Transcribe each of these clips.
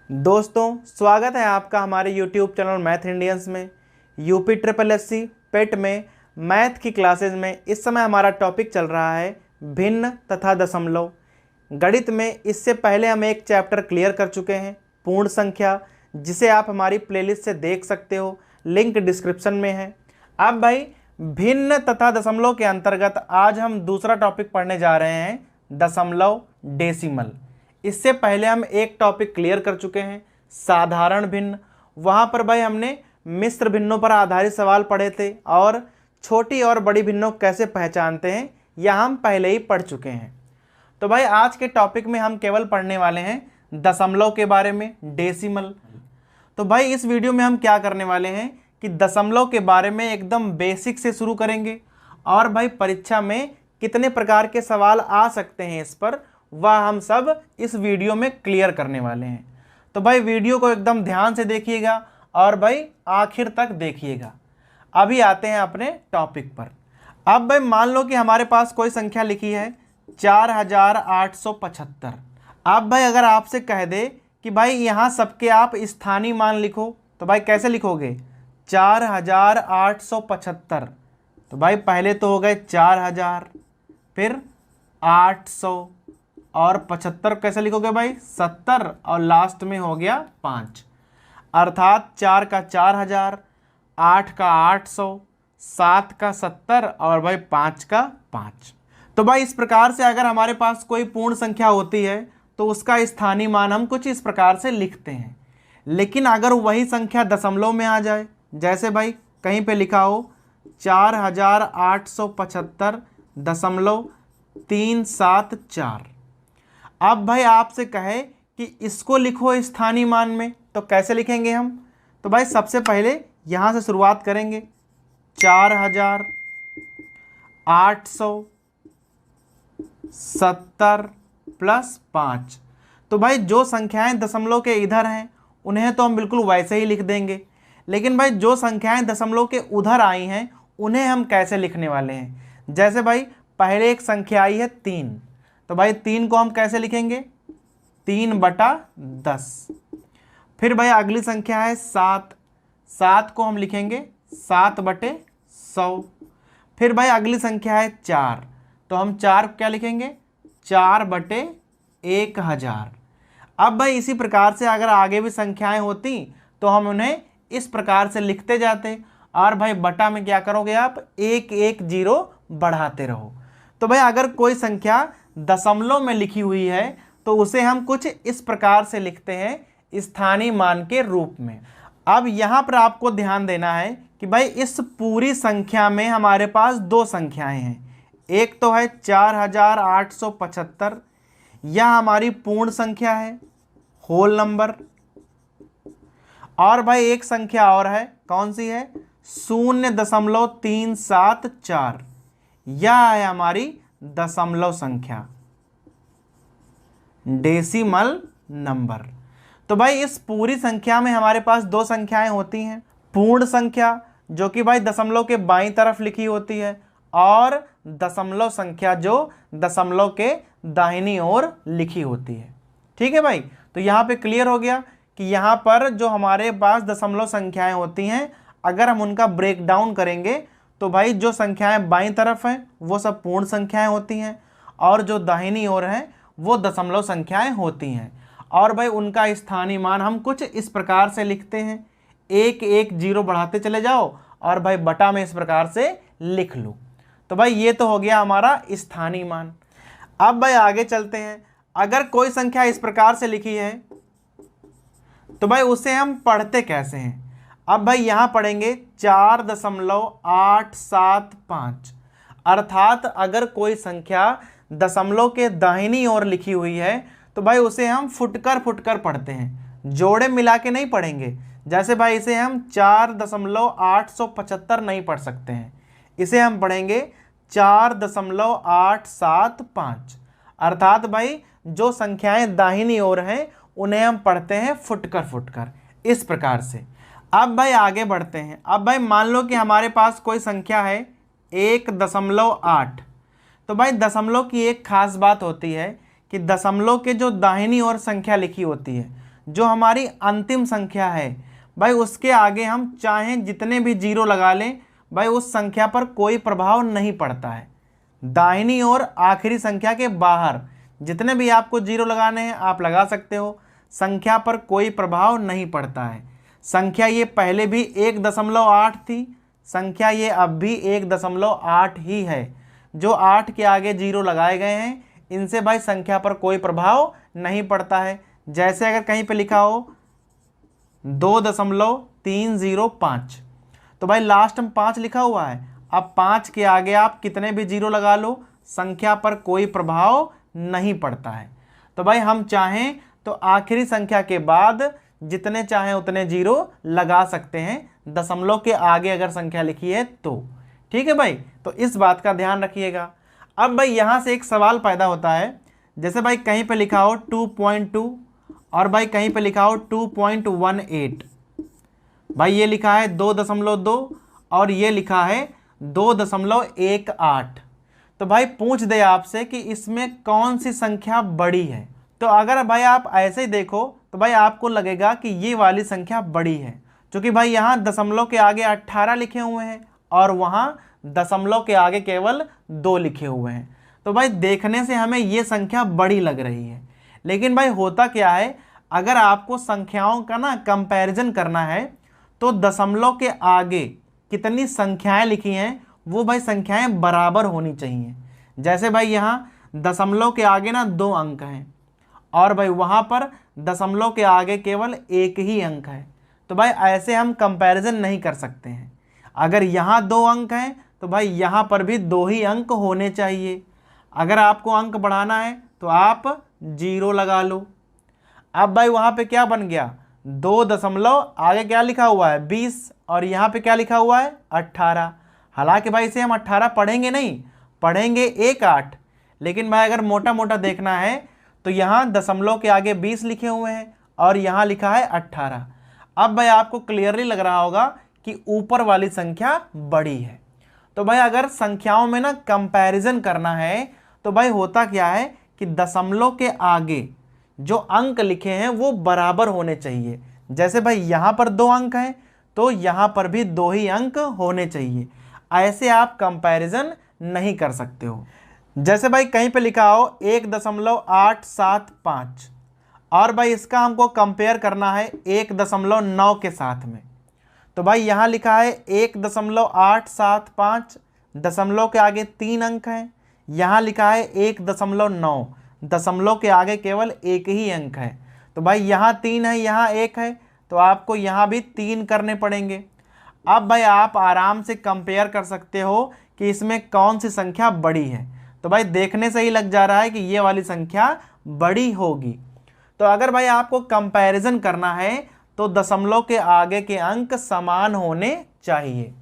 दोस्तों, स्वागत है आपका हमारे YouTube चैनल मैथ इंडियंस में। यूपी ट्रिपल एससी पेट में मैथ की क्लासेज में इस समय हमारा टॉपिक चल रहा है भिन्न तथा दशमलव। गणित में इससे पहले हम एक चैप्टर क्लियर कर चुके हैं, पूर्ण संख्या, जिसे आप हमारी प्लेलिस्ट से देख सकते हो, लिंक डिस्क्रिप्शन में है। अब भाई भिन्न तथा दशमलव के अंतर्गत आज हम दूसरा टॉपिक पढ़ने जा रहे हैं, दशमलव डेसिमल। इससे पहले हम एक टॉपिक क्लियर कर चुके हैं, साधारण भिन्न। वहाँ पर भाई हमने मिश्र भिन्नों पर आधारित सवाल पढ़े थे और छोटी और बड़ी भिन्नों कैसे पहचानते हैं यह हम पहले ही पढ़ चुके हैं। तो भाई आज के टॉपिक में हम केवल पढ़ने वाले हैं दशमलव के बारे में, डेसिमल। तो भाई इस वीडियो में हम क्या करने वाले हैं कि दशमलव के बारे में एकदम बेसिक से शुरू करेंगे और भाई परीक्षा में कितने प्रकार के सवाल आ सकते हैं इस पर, वह हम सब इस वीडियो में क्लियर करने वाले हैं। तो भाई वीडियो को एकदम ध्यान से देखिएगा और भाई आखिर तक देखिएगा। अभी आते हैं अपने टॉपिक पर। अब भाई मान लो कि हमारे पास कोई संख्या लिखी है 4875। अब भाई अगर आपसे कह दे कि भाई यहाँ सबके आप स्थानीय मान लिखो, तो भाई कैसे लिखोगे? 4875। तो भाई पहले तो हो गए 4000, फिर 800 और 75 कैसे लिखोगे भाई? 70 और लास्ट में हो गया 5। अर्थात 4 का 4000, 8 का 800, 7 का 70 और भाई 5 का 5। तो भाई इस प्रकार से अगर हमारे पास कोई पूर्ण संख्या होती है तो उसका स्थानीय मान हम कुछ इस प्रकार से लिखते हैं। लेकिन अगर वही संख्या दशमलव में आ जाए, जैसे भाई कहीं पे लिखा हो 4875.374। अब भाई आपसे कहे कि इसको लिखो स्थानीय मान में, तो कैसे लिखेंगे हम? तो भाई सबसे पहले यहाँ से शुरुआत करेंगे, 4870 प्लस 5। तो भाई जो संख्याएं दशमलव के इधर हैं उन्हें तो हम बिल्कुल वैसे ही लिख देंगे, लेकिन भाई जो संख्याएं दशमलव के उधर आई हैं उन्हें हम कैसे लिखने वाले हैं? जैसे भाई पहले एक संख्या आई है 3, तो भाई 3 को हम कैसे लिखेंगे? 3/10। फिर भाई अगली संख्या है 7, 7 को हम लिखेंगे 7/100। फिर भाई अगली संख्या है 4, तो हम 4 क्या लिखेंगे? 4/1000। अब भाई इसी प्रकार से अगर आगे भी संख्याएं होती तो हम उन्हें इस प्रकार से लिखते जाते और भाई बटा में क्या करोगे आप? 110 बढ़ाते रहो। तो भाई अगर कोई संख्या दशमलव में लिखी हुई है तो उसे हम कुछ इस प्रकार से लिखते हैं स्थानीय मान के रूप में। अब यहाँ पर आपको ध्यान देना है कि भाई इस पूरी संख्या में हमारे पास दो संख्याएं हैं। एक तो है 4875, यह हमारी पूर्ण संख्या है, होल नंबर। और भाई एक संख्या और है, कौन सी है? 0.374, यह है हमारी दशमलव संख्या, डेसिमल नंबर। तो भाई इस पूरी संख्या में हमारे पास दो संख्याएं होती हैं, पूर्ण संख्या जो कि भाई दशमलव के बाईं तरफ लिखी होती है और दशमलव संख्या जो दशमलव के दाहिनी ओर लिखी होती है। ठीक है भाई, तो यहाँ पे क्लियर हो गया कि यहाँ पर जो हमारे पास दशमलव संख्याएं होती हैं, अगर हम उनका ब्रेक डाउन करेंगे तो भाई जो संख्याएं बाईं तरफ हैं वो सब पूर्ण संख्याएं होती हैं और जो दाहिनी ओर हैं वो दशमलव संख्याएं होती हैं। और भाई उनका स्थानीय मान हम कुछ इस प्रकार से लिखते हैं, 110 बढ़ाते चले जाओ और भाई बटा में इस प्रकार से लिख लो। तो भाई ये तो हो गया हमारा स्थानीय मान। अब भाई आगे चलते हैं। अगर कोई संख्या इस प्रकार से लिखी है तो भाई उसे हम पढ़ते कैसे हैं? अब भाई यहाँ पढ़ेंगे 4.875। अर्थात अगर कोई संख्या दशमलव के दाहिनी ओर लिखी हुई है तो भाई उसे हम फुटकर फुटकर पढ़ते हैं, जोड़े मिला के नहीं पढ़ेंगे। जैसे भाई इसे हम 4.875 नहीं पढ़ सकते हैं, इसे हम पढ़ेंगे 4.875। अर्थात भाई जो संख्याएं दाहिनी ओर हैं उन्हें हम पढ़ते हैं फुटकर फुटकर, इस प्रकार से। अब भाई आगे बढ़ते हैं। अब भाई मान लो कि हमारे पास कोई संख्या है 1.8। तो भाई दशमलव की एक खास बात होती है कि दशमलव के जो दाहिनी ओर संख्या लिखी होती है, जो हमारी अंतिम संख्या है भाई उसके आगे हम चाहें जितने भी जीरो लगा लें भाई उस संख्या पर कोई प्रभाव नहीं पड़ता है। दाहिनी ओर आखिरी संख्या के बाहर जितने भी आपको जीरो लगाने हैं आप लगा सकते हो, संख्या पर कोई प्रभाव नहीं पड़ता है। संख्या ये पहले भी 1.8 थी, संख्या ये अब भी 1.8 ही है। जो 8 के आगे जीरो लगाए गए हैं इनसे भाई संख्या पर कोई प्रभाव नहीं पड़ता है। जैसे अगर कहीं पे लिखा हो 2.305 तो भाई लास्ट में 5 लिखा हुआ है, अब 5 के आगे आप कितने भी जीरो लगा लो संख्या पर कोई प्रभाव नहीं पड़ता है। तो भाई हम चाहें तो आखिरी संख्या के बाद जितने चाहें उतने जीरो लगा सकते हैं, दशमलव के आगे अगर संख्या लिखी है तो। ठीक है भाई, तो इस बात का ध्यान रखिएगा। अब भाई यहाँ से एक सवाल पैदा होता है, जैसे भाई कहीं पे लिखा हो 2.2 और भाई कहीं पे लिखा हो 2.18, भाई ये लिखा है 2.2 और ये लिखा है 2.18। तो भाई पूछ दे आपसे कि इसमें कौन सी संख्या बड़ी है, तो अगर भाई आप ऐसे ही देखो तो भाई आपको लगेगा कि ये वाली संख्या बड़ी है, क्योंकि भाई यहाँ दशमलव के आगे 18 लिखे हुए हैं और वहाँ दशमलव के आगे केवल 2 लिखे हुए हैं। तो भाई देखने से हमें ये संख्या बड़ी लग रही है, लेकिन भाई होता क्या है, अगर आपको संख्याओं का ना कंपैरिजन करना है तो दशमलव के आगे कितनी संख्याएं लिखी हैं वो भाई संख्याएं बराबर होनी चाहिए। जैसे भाई यहाँ दशमलव के आगे ना 2 अंक हैं और भाई वहाँ पर दशमलव के आगे केवल 1 ही अंक है, तो भाई ऐसे हम कंपैरिजन नहीं कर सकते हैं। अगर यहाँ 2 अंक हैं तो भाई यहाँ पर भी 2 ही अंक होने चाहिए। अगर आपको अंक बढ़ाना है तो आप 0 लगा लो। अब भाई वहाँ पे क्या बन गया, 2 दशमलव आगे क्या लिखा हुआ है 20 और यहाँ पे क्या लिखा हुआ है 18। हालांकि भाई इसे हम 18 पढ़ेंगे नहीं, पढ़ेंगे 1/8, लेकिन भाई अगर मोटा मोटा देखना है तो यहाँ दशमलव के आगे 20 लिखे हुए हैं और यहाँ लिखा है 18। अब भाई आपको क्लियरली लग रहा होगा कि ऊपर वाली संख्या बड़ी है। तो भाई अगर संख्याओं में ना कंपैरिजन करना है तो भाई होता क्या है कि दशमलव के आगे जो अंक लिखे हैं वो बराबर होने चाहिए। जैसे भाई यहाँ पर 2 अंक हैं तो यहाँ पर भी 2 ही अंक होने चाहिए, ऐसे आप कंपैरिजन नहीं कर सकते हो। जैसे भाई कहीं पे लिखा हो 1.875 और भाई इसका हमको कंपेयर करना है 1.9 के साथ में, तो भाई यहाँ लिखा है 1.875, दशमलव के आगे 3 अंक हैं, यहाँ लिखा है 1.9, दशमलव के आगे केवल 1 ही अंक है। तो भाई यहाँ 3 है यहाँ 1 है, तो आपको यहाँ भी 3 करने पड़ेंगे। अब भाई आप आराम से कंपेयर कर सकते हो कि इसमें कौन सी संख्या बड़ी है। तो भाई देखने से ही लग जा रहा है कि ये वाली संख्या बड़ी होगी। तो अगर भाई आपको कंपैरिजन करना है तो दशमलव के आगे के अंक समान होने चाहिए।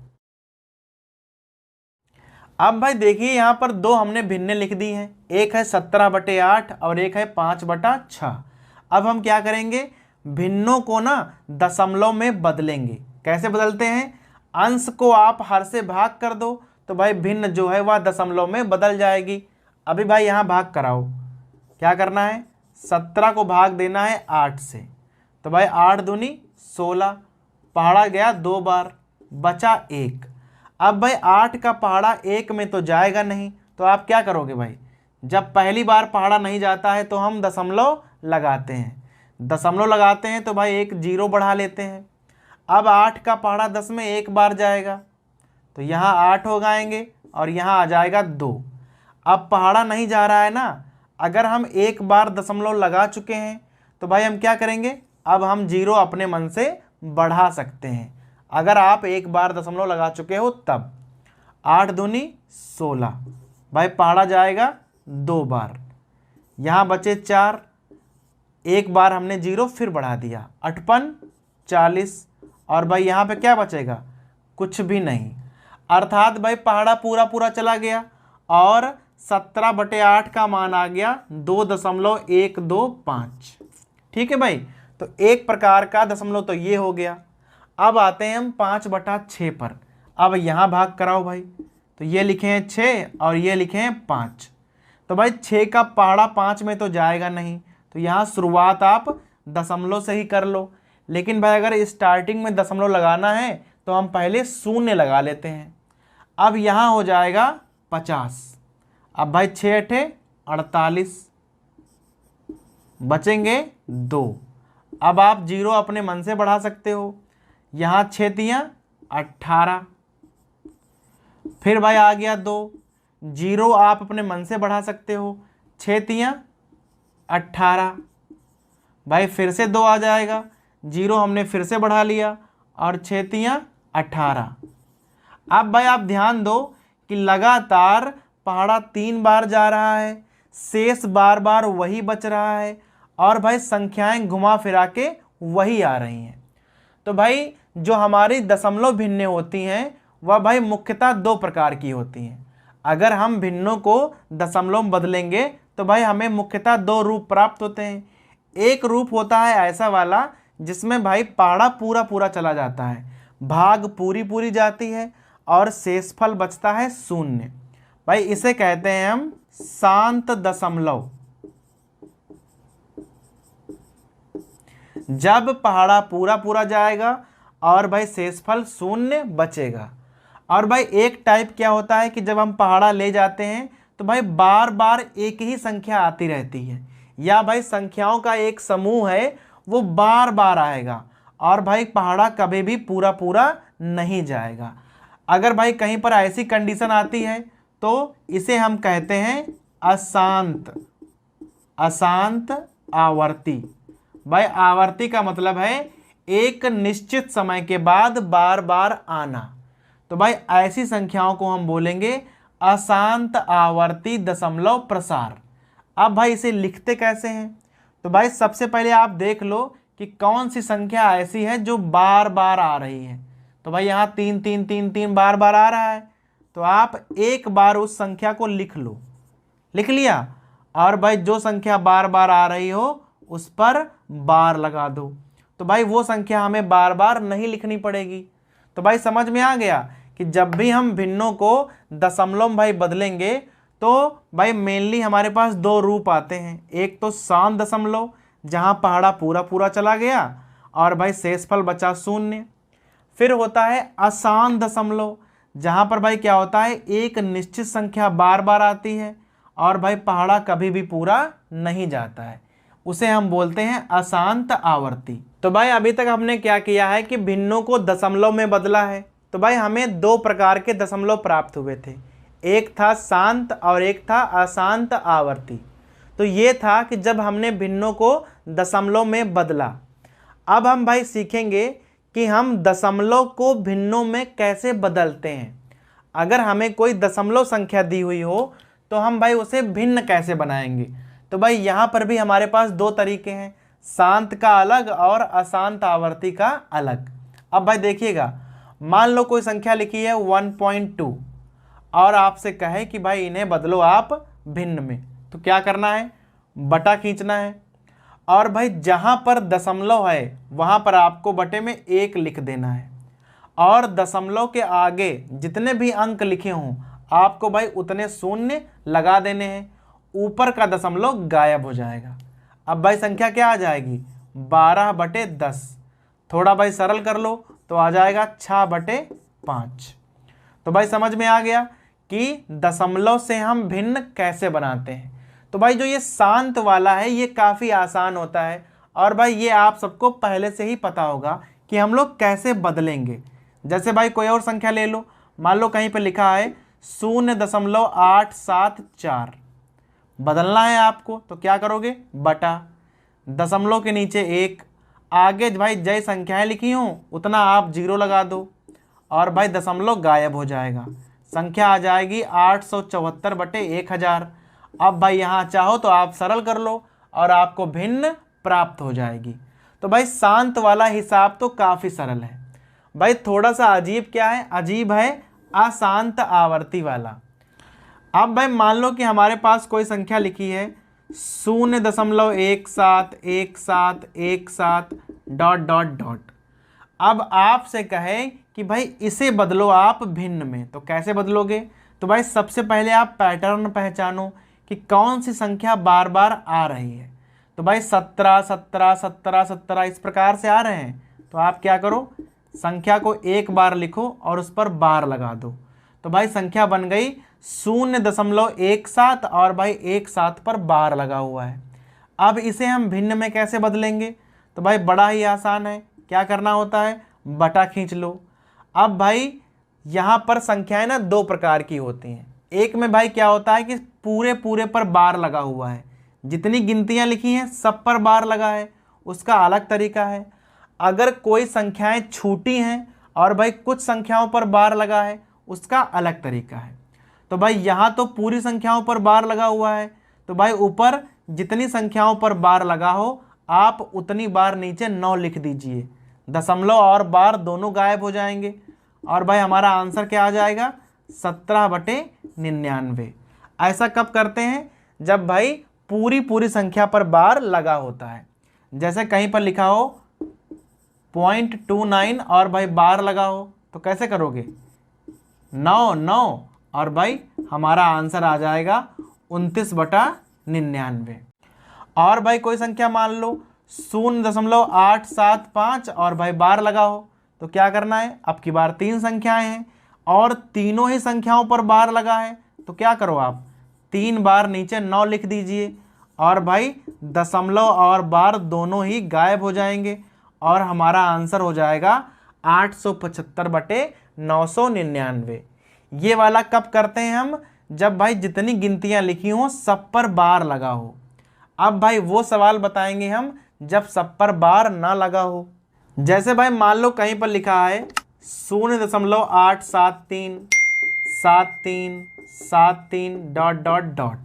अब भाई देखिए यहाँ पर 2 हमने भिन्ने लिख दी हैं, एक है 17/8 और एक है 5/6। अब हम क्या करेंगे, भिन्नों को ना दशमलव में बदलेंगे। कैसे बदलते हैं, अंश को आप हर से भाग कर दो तो भाई भिन्न जो है वह दशमलव में बदल जाएगी। अभी भाई यहाँ भाग कराओ, क्या करना है, 17 को भाग देना है 8 से, तो भाई 8 दूनी 16, पहाड़ा गया 2 बार, बचा 1। अब भाई 8 का पहाड़ा 1 में तो जाएगा नहीं, तो आप क्या करोगे भाई, जब पहली बार पहाड़ा नहीं जाता है तो हम दशमलव लगाते हैं, दशमलव लगाते हैं तो भाई एक 0 बढ़ा लेते हैं। अब 8 का पहाड़ा 10 में 1 बार जाएगा तो यहाँ 8 हो जाएंगे और यहाँ आ जाएगा 2। अब पहाड़ा नहीं जा रहा है ना, अगर हम 1 बार दशमलव लगा चुके हैं तो भाई हम क्या करेंगे, अब हम 0 अपने मन से बढ़ा सकते हैं। अगर आप 1 बार दशमलव लगा चुके हो तब 8 दूनी 16, भाई पहाड़ा जाएगा 2 बार, यहाँ बचे 4, 1 बार हमने 0 फिर बढ़ा दिया, 8×5 40 और भाई यहाँ पे क्या बचेगा, कुछ भी नहीं। अर्थात भाई पहाड़ा पूरा चला गया और 17/8 का मान आ गया 2.125। ठीक है भाई, तो एक प्रकार का दशमलव तो ये हो गया। अब आते हैं हम 5/6 पर। अब यहाँ भाग कराओ भाई, तो ये लिखे हैं 6 और ये लिखे हैं 5, तो भाई 6 का पहाड़ा 5 में तो जाएगा नहीं, तो यहाँ शुरुआत आप दशमलव से ही कर लो, लेकिन भाई अगर स्टार्टिंग में दशमलव लगाना है तो हम पहले शून्य लगा लेते हैं। अब यहाँ हो जाएगा 50। अब भाई 6 अठे 48, बचेंगे 2। अब आप जीरो अपने मन से बढ़ा सकते हो, यहाँ 6 तियां 18, फिर भाई आ गया 2। जीरो आप अपने मन से बढ़ा सकते हो, 6 तियां 18, भाई फिर से 2 आ जाएगा, जीरो हमने फिर से बढ़ा लिया और 6 तियां 18। अब भाई आप ध्यान दो कि लगातार पहाड़ा 3 बार जा रहा है, शेष बार बार वही बच रहा है और भाई संख्याएं घुमा फिरा के वही आ रही हैं। तो भाई जो हमारी दशमलव भिन्नें होती हैं वह भाई मुख्यतः 2 प्रकार की होती हैं। अगर हम भिन्नों को दशमलव में बदलेंगे तो भाई हमें मुख्यतः 2 रूप प्राप्त होते हैं। एक रूप होता है ऐसा वाला जिसमें भाई पहाड़ा पूरा पूरा चला जाता है, भाग पूरी पूरी जाती है और शेषफल बचता है 0। भाई इसे कहते हैं हम शांत दशमलव। जब पहाड़ा पूरा पूरा जाएगा और भाई शेषफल 0 बचेगा। और भाई एक टाइप क्या होता है कि जब हम पहाड़ा ले जाते हैं तो भाई बार बार एक ही संख्या आती रहती है, या भाई संख्याओं का एक समूह है वो बार बार आएगा और भाई पहाड़ा कभी भी पूरा पूरा नहीं जाएगा। अगर भाई कहीं पर ऐसी कंडीशन आती है तो इसे हम कहते हैं अशांत आवर्ती। भाई आवर्ती का मतलब है एक निश्चित समय के बाद बार बार आना। तो भाई ऐसी संख्याओं को हम बोलेंगे अशांत आवर्ती दशमलव प्रसार। अब भाई इसे लिखते कैसे हैं? तो भाई सबसे पहले आप देख लो कि कौन सी संख्या ऐसी है जो बार बार आ रही है। तो भाई यहाँ 3 3 3 3 बार बार आ रहा है, तो आप एक बार उस संख्या को लिख लो। लिख लिया? और भाई जो संख्या बार बार आ रही हो उस पर बार लगा दो। तो भाई वो संख्या हमें बार बार नहीं लिखनी पड़ेगी। तो भाई समझ में आ गया कि जब भी हम भिन्नों को दशमलव में भाई बदलेंगे तो भाई मेनली हमारे पास 2 रूप आते हैं। एक तो शांत दशमलव जहाँ पहाड़ा पूरा पूरा चला गया और भाई शेषफल बचा 0। फिर होता है अशांत दशमलव जहाँ पर भाई क्या होता है एक निश्चित संख्या बार बार आती है और भाई पहाड़ा कभी भी पूरा नहीं जाता है, उसे हम बोलते हैं अशांत आवर्ती। तो भाई अभी तक हमने क्या किया है कि भिन्नों को दशमलव में बदला है। तो भाई हमें 2 प्रकार के दशमलव प्राप्त हुए थे, एक था शांत और एक था अशांत आवर्ती। तो ये था कि जब हमने भिन्नों को दशमलव में बदला। अब हम भाई सीखेंगे कि हम दशमलव को भिन्नों में कैसे बदलते हैं। अगर हमें कोई दशमलव संख्या दी हुई हो तो हम भाई उसे भिन्न कैसे बनाएंगे। तो भाई यहाँ पर भी हमारे पास 2 तरीके हैं, शांत का अलग और अशांत आवर्ती का अलग। अब भाई देखिएगा, मान लो कोई संख्या लिखी है 1.2 और आपसे कहे कि भाई इन्हें बदलो आप भिन्न में, तो क्या करना है? बटा खींचना है और भाई जहाँ पर दशमलव है वहाँ पर आपको बटे में 1 लिख देना है और दशमलव के आगे जितने भी अंक लिखे हों आपको भाई उतने 0 लगा देने हैं, ऊपर का दशमलव गायब हो जाएगा। अब भाई संख्या क्या आ जाएगी? 12/10। थोड़ा भाई सरल कर लो तो आ जाएगा 6/5। तो भाई समझ में आ गया कि दशमलव से हम भिन्न कैसे बनाते हैं। तो भाई जो ये शांत वाला है ये काफ़ी आसान होता है और भाई ये आप सबको पहले से ही पता होगा कि हम लोग कैसे बदलेंगे। जैसे भाई कोई और संख्या ले लो, मान लो कहीं पे लिखा है 0.874, बदलना है आपको तो क्या करोगे? बटा, दशमलव के नीचे 1, आगे भाई जय संख्याएं लिखी हों उतना आप 0 लगा दो और भाई दशमलव गायब हो जाएगा, संख्या आ जाएगी 874/1000। अब भाई यहाँ चाहो तो आप सरल कर लो और आपको भिन्न प्राप्त हो जाएगी। तो भाई शांत वाला हिसाब तो काफ़ी सरल है। भाई थोड़ा सा अजीब क्या है? अजीब है अशांत आवर्ती वाला। अब भाई मान लो कि हमारे पास कोई संख्या लिखी है 0.171717 ... अब आपसे कहें कि भाई इसे बदलो आप भिन्न में, तो कैसे बदलोगे? तो भाई सबसे पहले आप पैटर्न पहचानो कि कौन सी संख्या बार बार आ रही है। तो भाई 17 17 17 17 इस प्रकार से आ रहे हैं। तो आप क्या करो, संख्या को एक बार लिखो और उस पर बार लगा दो। तो भाई संख्या बन गई 0.17 और भाई 17 पर बार लगा हुआ है। अब इसे हम भिन्न में कैसे बदलेंगे? तो भाई बड़ा ही आसान है, क्या करना होता है, बटा खींच लो। अब भाई यहाँ पर संख्याएं ना दो प्रकार की होती हैं। एक में भाई क्या होता है कि पूरे पूरे पर बार लगा हुआ है, जितनी गिनतियाँ लिखी हैं सब पर बार लगा है, उसका अलग तरीका है। अगर कोई संख्याएं छूटी हैं और भाई कुछ संख्याओं पर बार लगा है, उसका अलग तरीका है। तो भाई यहाँ तो पूरी संख्याओं पर बार लगा हुआ है, तो भाई ऊपर जितनी संख्याओं पर बार लगा हो आप उतनी बार नीचे 9 लिख दीजिए। दशमलव और बार दोनों गायब हो जाएंगे और भाई हमारा आंसर क्या आ जाएगा, 17/99। ऐसा कब करते हैं, जब भाई पूरी पूरी संख्या पर बार लगा होता है। जैसे कहीं पर लिखा हो 0.29 और भाई बार लगा हो, तो कैसे करोगे, 9 9 और भाई हमारा आंसर आ जाएगा 29/99। और भाई कोई संख्या मान लो 0.875 और भाई बार लगा हो, तो क्या करना है, अब की बार 3 संख्याएं हैं और तीनों ही संख्याओं पर बार लगा है, तो क्या करो आप 3 बार नीचे 9 लिख दीजिए और भाई दशमलव और बार दोनों ही गायब हो जाएंगे और हमारा आंसर हो जाएगा 875/999। ये वाला कब करते हैं हम, जब भाई जितनी गिनतियां लिखी हों सब पर बार लगा हो। अब भाई वो सवाल बताएंगे हम जब सब पर बार ना लगा हो। जैसे भाई मान लो कहीं पर लिखा है 0.873 7373 ...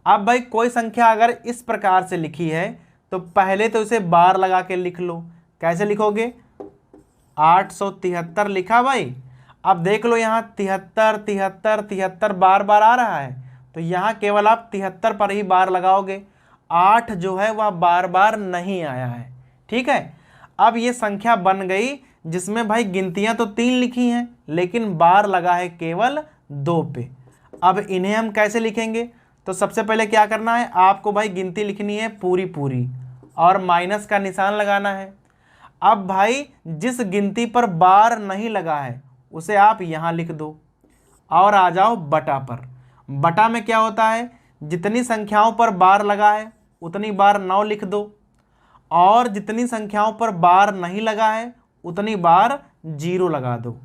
अब भाई कोई संख्या अगर इस प्रकार से लिखी है तो पहले तो इसे बार लगा के लिख लो। कैसे लिखोगे, 873 लिखा भाई। अब देख लो यहाँ 73 73 73 बार बार आ रहा है, तो यहाँ केवल आप 73 पर ही बार लगाओगे। 8 जो है वह बार बार नहीं आया है, ठीक है। अब ये संख्या बन गई जिसमें भाई गिनतियां तो 3 लिखी हैं लेकिन बार लगा है केवल 2 पे। अब इन्हें हम कैसे लिखेंगे, तो सबसे पहले क्या करना है, आपको भाई गिनती लिखनी है पूरी पूरी और माइनस का निशान लगाना है। अब भाई जिस गिनती पर बार नहीं लगा है उसे आप यहाँ लिख दो और आ जाओ बटा पर। बटा में क्या होता है, जितनी संख्याओं पर बार लगा है उतनी बार 9 लिख दो और जितनी संख्याओं पर बार नहीं लगा है उतनी बार 0 लगा दो।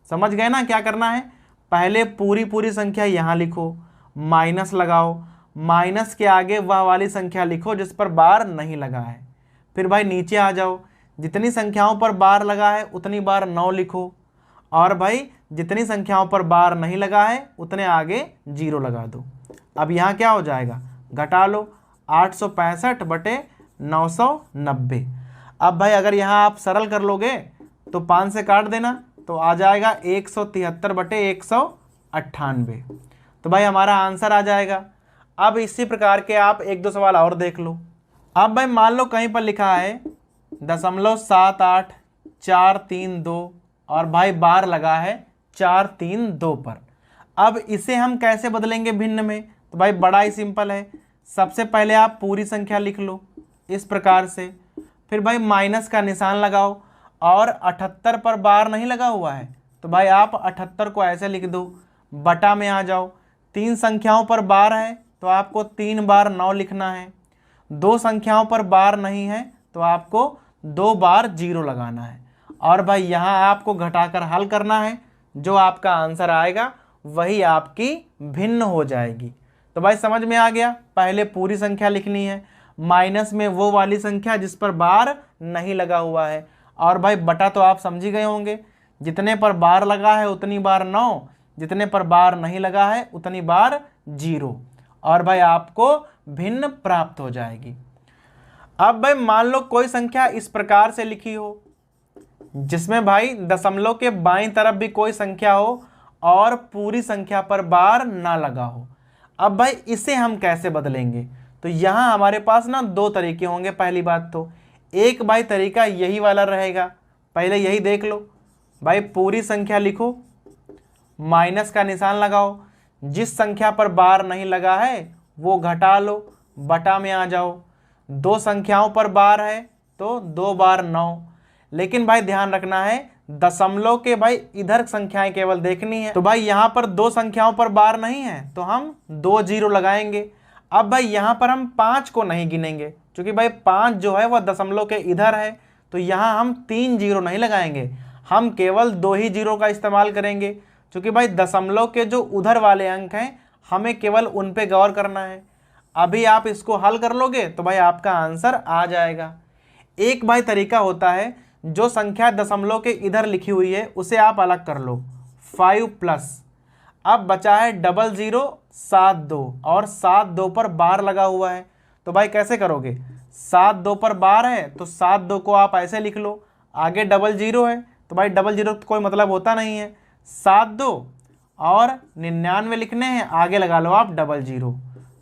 समझ गए ना क्या करना है, पहले पूरी पूरी संख्या यहाँ लिखो, माइनस लगाओ, माइनस के आगे वह वाली संख्या लिखो जिस पर बार नहीं लगा है। फिर भाई नीचे आ जाओ, जितनी संख्याओं पर बार लगा है उतनी बार 9 लिखो और भाई जितनी संख्याओं पर बार नहीं लगा है उतने आगे 0 लगा दो। अब यहाँ क्या हो जाएगा, घटा लो, 865/990। अब भाई अगर यहाँ आप सरल कर लोगे तो 5 से काट देना, तो आ जाएगा 173/198। तो भाई हमारा आंसर आ जाएगा। अब इसी प्रकार के आप 1-2 सवाल और देख लो। अब भाई मान लो कहीं पर लिखा है 0.78432 और भाई बार लगा है 432 पर। अब इसे हम कैसे बदलेंगे भिन्न में, तो भाई बड़ा ही सिंपल है। सबसे पहले आप पूरी संख्या लिख लो इस प्रकार से, फिर भाई माइनस का निशान लगाओ और 78 पर बार नहीं लगा हुआ है तो भाई आप 78 को ऐसे लिख दो, बटा में आ जाओ। 3 संख्याओं पर बार है तो आपको 3 बार 9 लिखना है, 2 संख्याओं पर बार नहीं है तो आपको 2 बार 0 लगाना है और भाई यहाँ आपको घटाकर हल करना है। जो आपका आंसर आएगा वही आपकी भिन्न हो जाएगी। तो भाई समझ में आ गया, पहले पूरी संख्या लिखनी है, माइनस में वो वाली संख्या जिस पर बार नहीं लगा हुआ है और भाई बटा तो आप समझ ही गए होंगे, जितने पर बार लगा है उतनी बार 9, जितने पर बार नहीं लगा है उतनी बार 0 और भाई आपको भिन्न प्राप्त हो जाएगी। अब भाई मान लो कोई संख्या इस प्रकार से लिखी हो जिसमें भाई दशमलव के बाईं तरफ भी कोई संख्या हो और पूरी संख्या पर बार ना लगा हो। अब भाई इसे हम कैसे बदलेंगे, तो यहाँ हमारे पास ना 2 तरीके होंगे। पहली बात तो एक भाई तरीका यही वाला रहेगा, पहले यही देख लो भाई, पूरी संख्या लिखो, माइनस का निशान लगाओ, जिस संख्या पर बार नहीं लगा है वो घटा लो, बटा में आ जाओ, दो संख्याओं पर बार है तो 2 बार 9। लेकिन भाई ध्यान रखना है दशमलव के भाई इधर संख्याएं केवल देखनी है। तो भाई यहाँ पर दो संख्याओं पर बार नहीं है तो हम 2 जीरो लगाएंगे। अब भाई यहाँ पर हम 5 को नहीं गिनेंगे क्योंकि भाई 5 जो है वह दशमलव के इधर है, तो यहाँ हम 3 जीरो नहीं लगाएंगे, हम केवल 2 ही जीरो का इस्तेमाल करेंगे क्योंकि भाई दशमलव के जो उधर वाले अंक हैं हमें केवल उन पे गौर करना है। अभी आप इसको हल कर लोगे तो भाई आपका आंसर आ जाएगा। एक भाई तरीका होता है, जो संख्या दशमलव के इधर लिखी हुई है उसे आप अलग कर लो, 5 प्लस, अब बचा है 0072 और 72 पर बार लगा हुआ है। तो भाई कैसे करोगे, 72 पर बार है तो 72 को आप ऐसे लिख लो, आगे 00 है तो भाई 00 कोई मतलब होता नहीं है, 72 और 99 लिखने हैं, आगे लगा लो आप 00।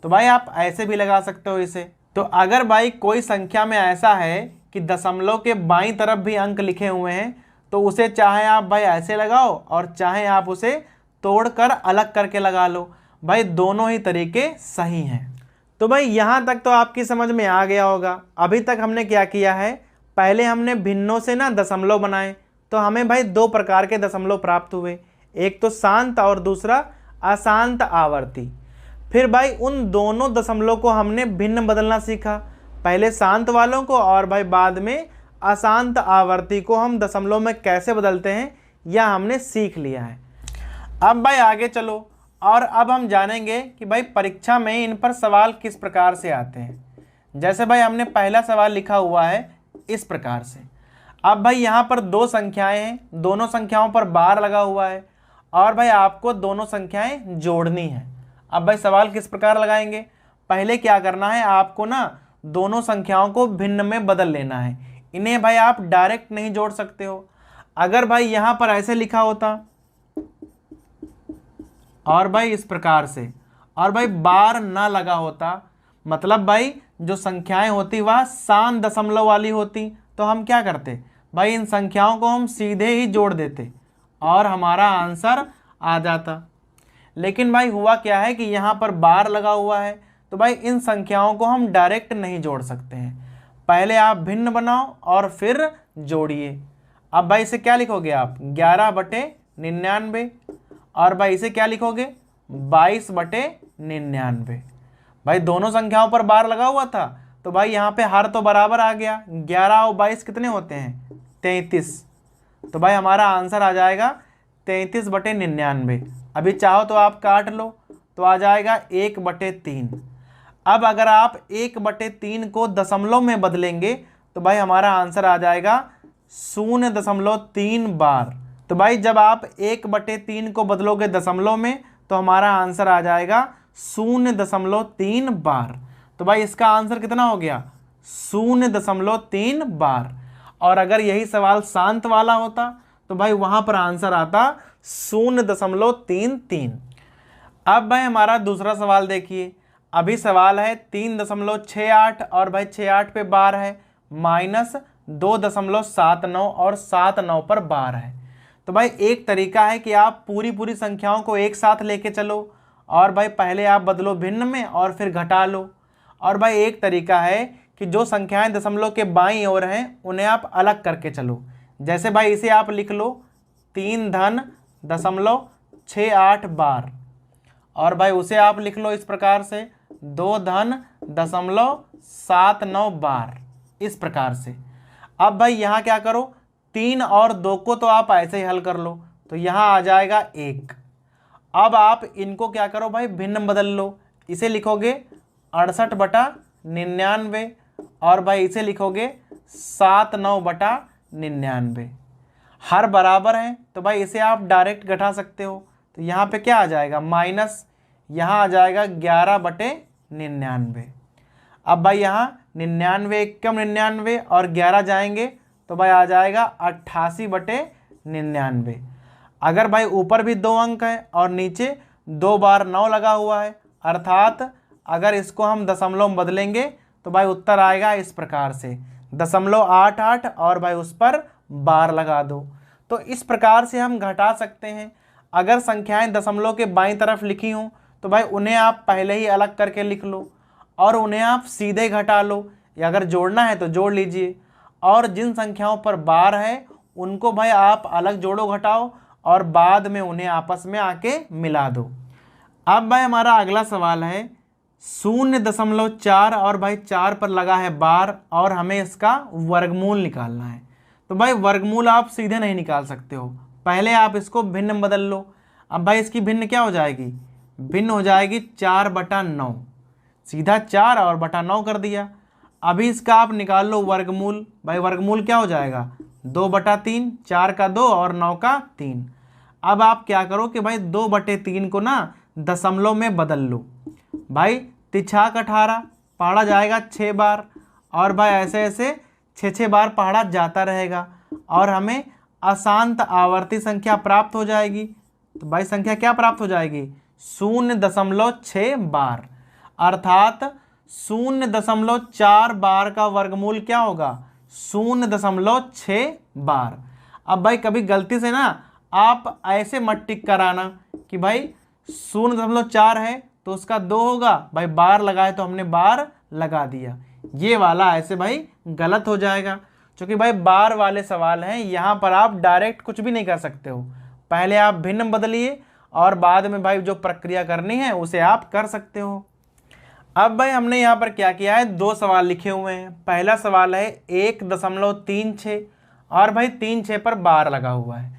तो भाई आप ऐसे भी लगा सकते हो इसे। तो अगर भाई कोई संख्या में ऐसा है कि दशमलव के बाईं तरफ भी अंक लिखे हुए हैं तो उसे चाहे आप भाई ऐसे लगाओ और चाहे आप उसे तोड़कर अलग करके लगा लो, भाई दोनों ही तरीके सही हैं। तो भाई यहाँ तक तो आपकी समझ में आ गया होगा। अभी तक हमने क्या किया है, पहले हमने भिन्नों से ना दशमलव बनाए तो हमें भाई 2 प्रकार के दशमलव प्राप्त हुए, एक तो शांत और दूसरा अशांत आवर्ती। फिर भाई उन दोनों दशमलव को हमने भिन्न बदलना सीखा, पहले शांत वालों को और भाई बाद में अशांत आवर्ती को हम दशमलव में कैसे बदलते हैं यह हमने सीख लिया है। अब भाई आगे चलो और अब हम जानेंगे कि भाई परीक्षा में इन पर सवाल किस प्रकार से आते हैं। जैसे भाई हमने पहला सवाल लिखा हुआ है इस प्रकार से। अब भाई यहाँ पर 2 संख्याएं हैं, दोनों संख्याओं पर बार लगा हुआ है और भाई आपको दोनों संख्याएं जोड़नी है। अब भाई सवाल किस प्रकार लगाएंगे, पहले क्या करना है, आपको ना दोनों संख्याओं को भिन्न में बदल लेना है। इन्हें भाई आप डायरेक्ट नहीं जोड़ सकते हो। अगर भाई यहाँ पर ऐसे लिखा होता और भाई इस प्रकार से और भाई बार ना लगा होता, मतलब भाई जो संख्याएं होती वह शांत दशमलव वाली होती, तो हम क्या करते भाई इन संख्याओं को हम सीधे ही जोड़ देते और हमारा आंसर आ जाता। लेकिन भाई हुआ क्या है कि यहाँ पर बार लगा हुआ है तो भाई इन संख्याओं को हम डायरेक्ट नहीं जोड़ सकते हैं, पहले आप भिन्न बनाओ और फिर जोड़िए। अब भाई इसे क्या लिखोगे आप, 11/99 और भाई इसे क्या लिखोगे, 22/99। भाई दोनों संख्याओं पर बार लगा हुआ था तो भाई यहाँ पे हर तो बराबर आ गया, 11 और 22 कितने होते हैं, 33। तो भाई हमारा आंसर आ जाएगा 33/99। अभी चाहो तो आप काट लो तो आ जाएगा 1/3। अब अगर आप 1/3 को दशमलव में बदलेंगे तो भाई हमारा आंसर आ जाएगा 0.3 बार। तो भाई जब आप 1/3 को बदलोगे दशमलव में तो हमारा आंसर आ जाएगा 0.3 बार। तो भाई इसका आंसर कितना हो गया, 0.3 बार। और अगर यही सवाल शांत वाला होता तो भाई वहां पर आंसर आता 0.33। अब भाई हमारा दूसरा सवाल देखिए। अभी सवाल है 3.68 और भाई 68 पे बार है, -2.79 और 79 पर बार है। तो भाई एक तरीका है कि आप पूरी संख्याओं को एक साथ लेके चलो और भाई पहले आप बदलो भिन्न में और फिर घटा लो। और भाई एक तरीका है कि जो संख्याएं दशमलव के बाईं ओर हैं उन्हें आप अलग करके चलो। जैसे भाई इसे आप लिख लो 3.68 बार और भाई उसे आप लिख लो इस प्रकार से 2.79 बार, इस प्रकार से। अब भाई यहाँ क्या करो, 3 और 2 को तो आप ऐसे ही हल कर लो तो यहाँ आ जाएगा 1। अब आप इनको क्या करो भाई भिन्न बदल लो, इसे लिखोगे 68/99 और भाई इसे लिखोगे 79/99। हर बराबर हैं तो भाई इसे आप डायरेक्ट घटा सकते हो। तो यहाँ पे क्या आ जाएगा, माइनस, यहाँ आ जाएगा 11/99। अब भाई यहाँ 99 कम 99 और 11 जाएंगे तो भाई आ जाएगा 88/99। अगर भाई ऊपर भी 2 अंक है और नीचे 2 बार 9 लगा हुआ है, अर्थात अगर इसको हम दशमलव में बदलेंगे तो भाई उत्तर आएगा इस प्रकार से 0.88 और भाई उस पर बार लगा दो। तो इस प्रकार से हम घटा सकते हैं। अगर संख्याएं दशमलव के बाईं तरफ लिखी हों तो भाई उन्हें आप पहले ही अलग करके लिख लो और उन्हें आप सीधे घटा लो। या अगर जोड़ना है तो जोड़ लीजिए। और जिन संख्याओं पर बार है उनको भाई आप अलग जोड़ो घटाओ और बाद में उन्हें आपस में आके मिला दो। अब भाई हमारा अगला सवाल है 0.4 और भाई 4 पर लगा है बार और हमें इसका वर्गमूल निकालना है। तो भाई वर्गमूल आप सीधे नहीं निकाल सकते हो, पहले आप इसको भिन्न में बदल लो। अब भाई इसकी भिन्न क्या हो जाएगी, भिन्न हो जाएगी 4/9, सीधा 4 और बटा 9 कर दिया। अभी इसका आप निकाल लो वर्गमूल। भाई वर्गमूल क्या हो जाएगा 2/3, 4 का 2 और 9 का 3। अब आप क्या करो कि भाई 2/3 को ना दशमलव में बदल लो। भाई तिछाक 18 पढ़ा जाएगा 6 बार और भाई ऐसे ऐसे 6 बार पढ़ा जाता रहेगा और हमें अशांत आवर्ती संख्या प्राप्त हो जाएगी। तो भाई संख्या क्या प्राप्त हो जाएगी 0.6 बार, अर्थात 0.4 बार का वर्गमूल क्या होगा 0.6 बार। अब भाई कभी गलती से ना आप ऐसे मत टिक कराना कि भाई 0.4 है तो उसका 2 होगा, भाई बार लगाए तो हमने बार लगा दिया, ये वाला ऐसे भाई गलत हो जाएगा। क्योंकि भाई बार वाले सवाल हैं, यहाँ पर आप डायरेक्ट कुछ भी नहीं कर सकते हो, पहले आप भिन्न बदलिए और बाद में भाई जो प्रक्रिया करनी है उसे आप कर सकते हो। अब भाई हमने यहाँ पर क्या किया है, 2 सवाल लिखे हुए हैं। पहला सवाल है 1.36 और भाई 3/6 पर बार लगा हुआ है।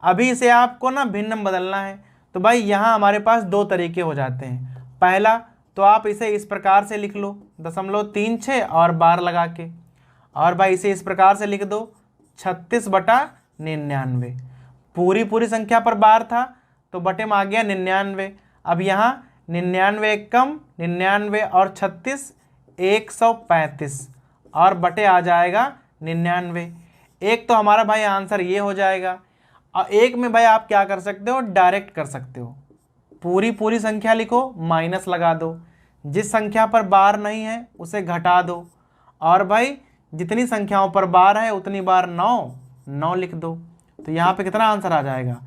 अभी इसे आपको ना भिन्न में बदलना है। तो भाई यहाँ हमारे पास 2 तरीके हो जाते हैं। पहला तो आप इसे इस प्रकार से लिख लो 0.36 और बार लगा के, और भाई इसे इस प्रकार से लिख दो 36/99। पूरी संख्या पर बार था तो बटे में आ गया 99। अब यहाँ 99 एक कम 99 और 36 135 और बटे आ जाएगा 99। एक तो हमारा भाई आंसर ये हो जाएगा। और एक में भाई आप क्या कर सकते हो, डायरेक्ट कर सकते हो, पूरी संख्या लिखो माइनस लगा दो, जिस संख्या पर बार नहीं है उसे घटा दो और भाई जितनी संख्याओं पर बार है उतनी बार 9 लिख दो। तो यहाँ पे कितना आंसर आ जाएगा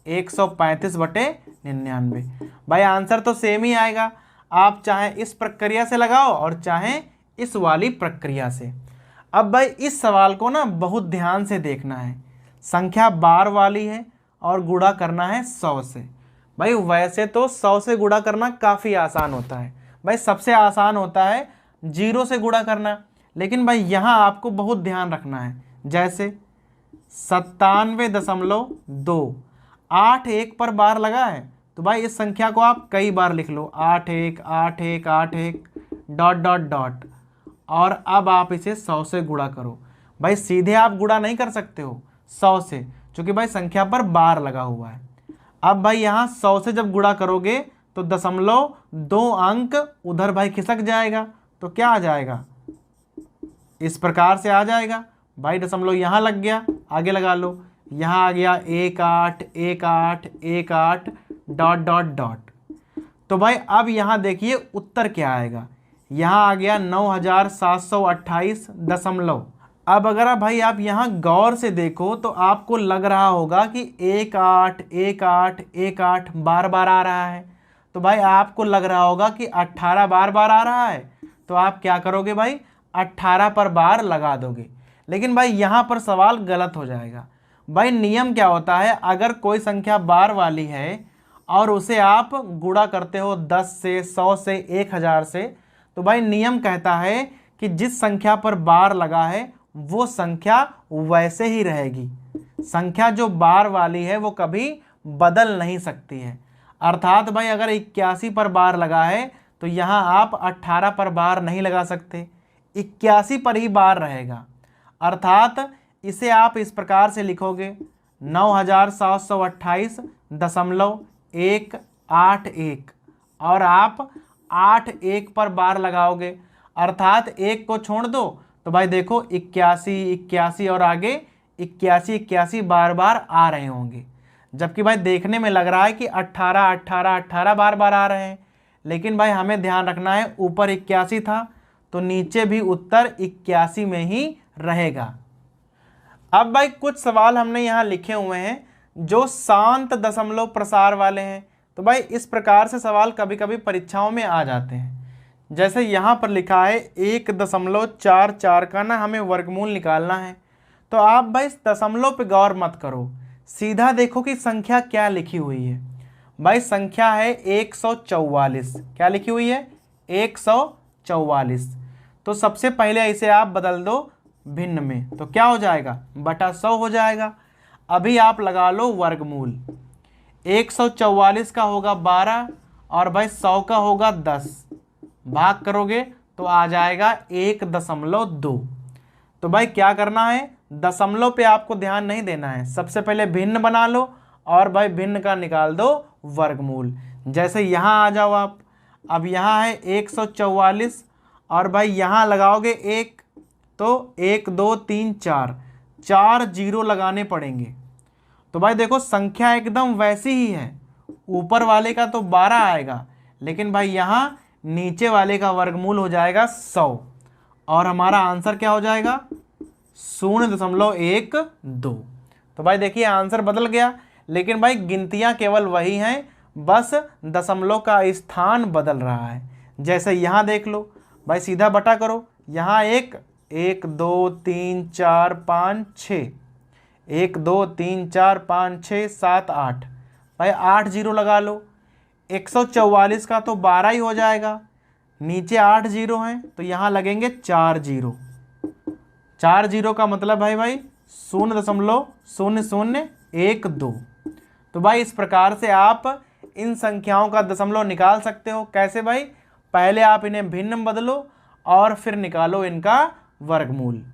135/99। भाई आंसर तो सेम ही आएगा, आप चाहे इस प्रक्रिया से लगाओ और चाहे इस वाली प्रक्रिया से। अब भाई इस सवाल को ना बहुत ध्यान से देखना है, संख्या बार वाली है और गुणा करना है 100 से। भाई वैसे तो 100 से गुणा करना काफ़ी आसान होता है, भाई सबसे आसान होता है 0 से गुणा करना, लेकिन भाई यहाँ आपको बहुत ध्यान रखना है। जैसे 97.2, 8 1 पर बार लगा है तो भाई इस संख्या को आप कई बार लिख लो 8 1 8 1 8 1 ... और अब आप इसे 100 से गुणा करो। भाई सीधे आप गुणा नहीं कर सकते हो 100 से, क्योंकि भाई संख्या पर बार लगा हुआ है। अब भाई यहाँ 100 से जब गुणा करोगे तो 0.2 अंक उधर भाई खिसक जाएगा, तो क्या आ जाएगा इस प्रकार से आ जाएगा। भाई दशमलव यहाँ लग गया, आगे लगा लो, यहाँ आ गया 18 18 18 ... तो भाई अब यहाँ देखिए उत्तर क्या आएगा, यहाँ आ गया 9728 दशमलव। अब अगर भाई आप यहाँ गौर से देखो तो आपको लग रहा होगा कि 18 18 18 बार बार आ रहा है, तो भाई आपको लग रहा होगा कि 18 बार बार आ रहा है, तो आप क्या करोगे भाई 18 पर बार लगा दोगे। लेकिन भाई यहाँ पर सवाल गलत हो जाएगा। भाई नियम क्या होता है, अगर कोई संख्या बार वाली है और उसे आप गुणा करते हो 10 से 100 से 1000 से, तो भाई नियम कहता है कि जिस संख्या पर बार लगा है वो संख्या वैसे ही रहेगी। संख्या जो बार वाली है वो कभी बदल नहीं सकती है। अर्थात भाई अगर 81 पर बार लगा है तो यहाँ आप 18 पर बार नहीं लगा सकते, 81 पर ही बार रहेगा। अर्थात इसे आप इस प्रकार से लिखोगे 9728.181 और आप 8 1 पर बार लगाओगे, अर्थात 1 को छोड़ दो तो भाई देखो 81 81 और आगे 81 81 बार बार आ रहे होंगे, जबकि भाई देखने में लग रहा है कि 18 18 18 बार बार आ रहे हैं। लेकिन भाई हमें ध्यान रखना है ऊपर 81 था तो नीचे भी उत्तर 81 में ही रहेगा। अब भाई कुछ सवाल हमने यहाँ लिखे हुए हैं जो शांत दशमलव प्रसार वाले हैं। तो भाई इस प्रकार से सवाल कभी कभी परीक्षाओं में आ जाते हैं। जैसे यहाँ पर लिखा है 1.44 का ना हमें वर्गमूल निकालना है। तो आप भाई इस दशमलव पे गौर मत करो, सीधा देखो कि संख्या क्या लिखी हुई है। भाई संख्या है 144। क्या लिखी हुई है? 144। तो सबसे पहले इसे आप बदल दो भिन्न में, तो क्या हो जाएगा? बटा 100 हो जाएगा। अभी आप लगा लो वर्गमूल। 144 का होगा 12 और भाई 100 का होगा 10। भाग करोगे तो आ जाएगा 1.2। तो भाई क्या करना है? दशमलव पे आपको ध्यान नहीं देना है, सबसे पहले भिन्न बना लो और भाई भिन्न का निकाल दो वर्गमूल। जैसे यहाँ आ जाओ आप, अब यहाँ है 144 और भाई यहाँ लगाओगे 1, तो 1 2 3 4, 4 जीरो लगाने पड़ेंगे। तो भाई देखो संख्या एकदम वैसी ही है, ऊपर वाले का तो 12 आएगा, लेकिन भाई यहाँ नीचे वाले का वर्गमूल हो जाएगा 100 और हमारा आंसर क्या हो जाएगा? 0.12। तो भाई देखिए आंसर बदल गया, लेकिन भाई गिनतियां केवल वही हैं, बस दशमलव का स्थान बदल रहा है। जैसे यहाँ देख लो भाई, सीधा बटा करो। यहाँ 1 2 3 4 5 6, 1 2 3 4 5 6 7 8, भाई 8 जीरो लगा लो। 144 का तो 12 ही हो जाएगा, नीचे 8 जीरो हैं तो यहाँ लगेंगे 4 जीरो। 4 जीरो का मतलब है भाई 0.0012। तो भाई इस प्रकार से आप इन संख्याओं का दशमलव निकाल सकते हो। कैसे भाई? पहले आप इन्हें भिन्न में बदलो और फिर निकालो इनका वर्गमूल।